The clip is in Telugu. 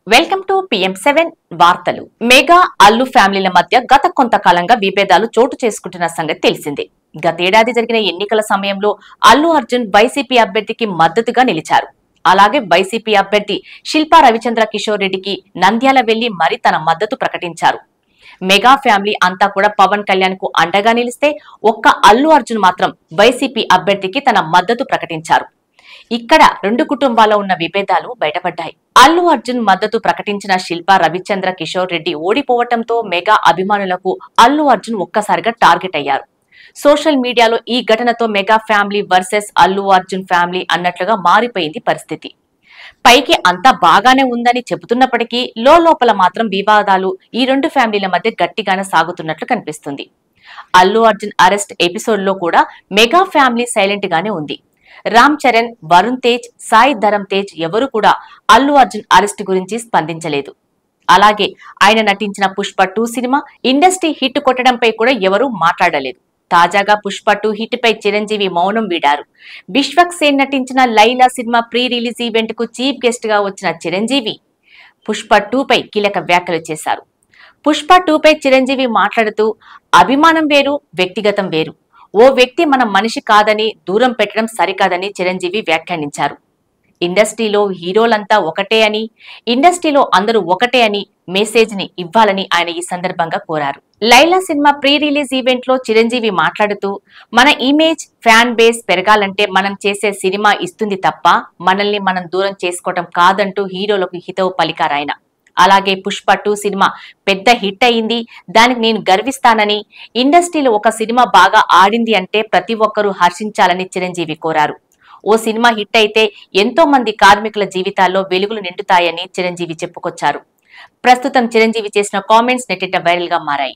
వెల్కమ్ టు PM7 వార్తలు. మెగా అల్లు ఫ్యామిలీల మధ్య గత కొంతకాలంగా విభేదాలు చోటు చేసుకుంటున్న సంగతి తెలిసిందే. గతేడాది జరిగిన ఎన్నికల సమయంలో అల్లు అర్జున్ వైసీపీ అభ్యర్థికి మద్దతుగా నిలిచారు. అలాగే వైసీపీ అభ్యర్థి శిల్పా రవిచంద్ర కిషోర్ రెడ్డికి నంద్యాల వెళ్లి మరీ తన మద్దతు ప్రకటించారు. మెగా ఫ్యామిలీ అంతా కూడా పవన్ కళ్యాణ్ కు అండగా నిలిస్తే ఒక్క అల్లు అర్జున్ మాత్రం వైసీపీ అభ్యర్థికి తన మద్దతు ప్రకటించారు. ఇక్కడ రెండు కుటుంబాల్లో ఉన్న విభేదాలు బయటపడ్డాయి. అల్లు అర్జున్ మద్దతు ప్రకటించిన శిల్పా రవిచంద్ర కిషోర్ రెడ్డి ఓడిపోవటంతో మెగా అభిమానులకు అల్లు అర్జున్ ఒక్కసారిగా టార్గెట్ అయ్యారు. సోషల్ మీడియాలో ఈ ఘటనతో mega family versus Allu Arjun family అన్నట్లుగా మారిపోయింది పరిస్థితి. పైకి అంతా బాగానే ఉందని చెబుతున్నప్పటికీ లోపల మాత్రం వివాదాలు ఈ రెండు ఫ్యామిలీల మధ్య గట్టిగానే సాగుతున్నట్లు కనిపిస్తుంది. అల్లు అర్జున్ అరెస్ట్ ఎపిసోడ్ లో కూడా మెగా ఫ్యామిలీ సైలెంట్ గానే ఉంది. రామ్ చరణ్, వరుణ్ తేజ్, సాయి ధరమ్ తేజ్ ఎవరు కూడా అల్లు అర్జున్ అరెస్ట్ గురించి స్పందించలేదు. అలాగే ఆయన నటించిన పుష్ప 2 సినిమా ఇండస్ట్రీ హిట్ కొట్టడంపై కూడా ఎవరూ మాట్లాడలేదు. తాజాగా పుష్ప 2 హిట్ పై చిరంజీవి మౌనం వీడారు. విశ్వక్ సేన్ నటించిన Laila cinema pre release event కు చీఫ్ గెస్ట్ గా వచ్చిన చిరంజీవి పుష్ప 2 పై కీలక వ్యాఖ్యలు చేశారు. పుష్ప 2 పై చిరంజీవి మాట్లాడుతూ అభిమానం వేరు, వ్యక్తిగతం వేరు. ఓ వ్యక్తి మన మనిషి కాదని దూరం పెట్టడం సరికాదని చిరంజీవి వ్యాఖ్యానించారు. ఇండస్ట్రీలో హీరోలంతా ఒకటే అని, ఇండస్ట్రీలో అందరూ ఒకటే అని మెసేజ్ ని ఇవ్వాలని ఆయన ఈ సందర్భంగా కోరారు. Laila cinema pre release event లో చిరంజీవి మాట్లాడుతూ మన ఇమేజ్, ఫ్యాన్ బేస్ పెరగాలంటే మనం చేసే సినిమా ఇస్తుంది తప్ప మనల్ని మనం దూరం చేసుకోవటం కాదంటూ హీరోలకు హితవు పలికారాయన. అలాగే పుష్ప 2 సినిమా పెద్ద హిట్ అయింది, దానికి నేను గర్విస్తానని, ఇండస్ట్రీలో ఒక సినిమా బాగా ఆడింది అంటే ప్రతి ఒక్కరూ హర్షించాలని చిరంజీవి కోరారు. ఓ సినిమా హిట్ అయితే ఎంతో మంది కార్మికుల జీవితాల్లో వెలుగులు నిండుతాయని చిరంజీవి చెప్పుకొచ్చారు. ప్రస్తుతం చిరంజీవి చేసిన కామెంట్స్ నెట్టింట వైరల్ గా మారాయి.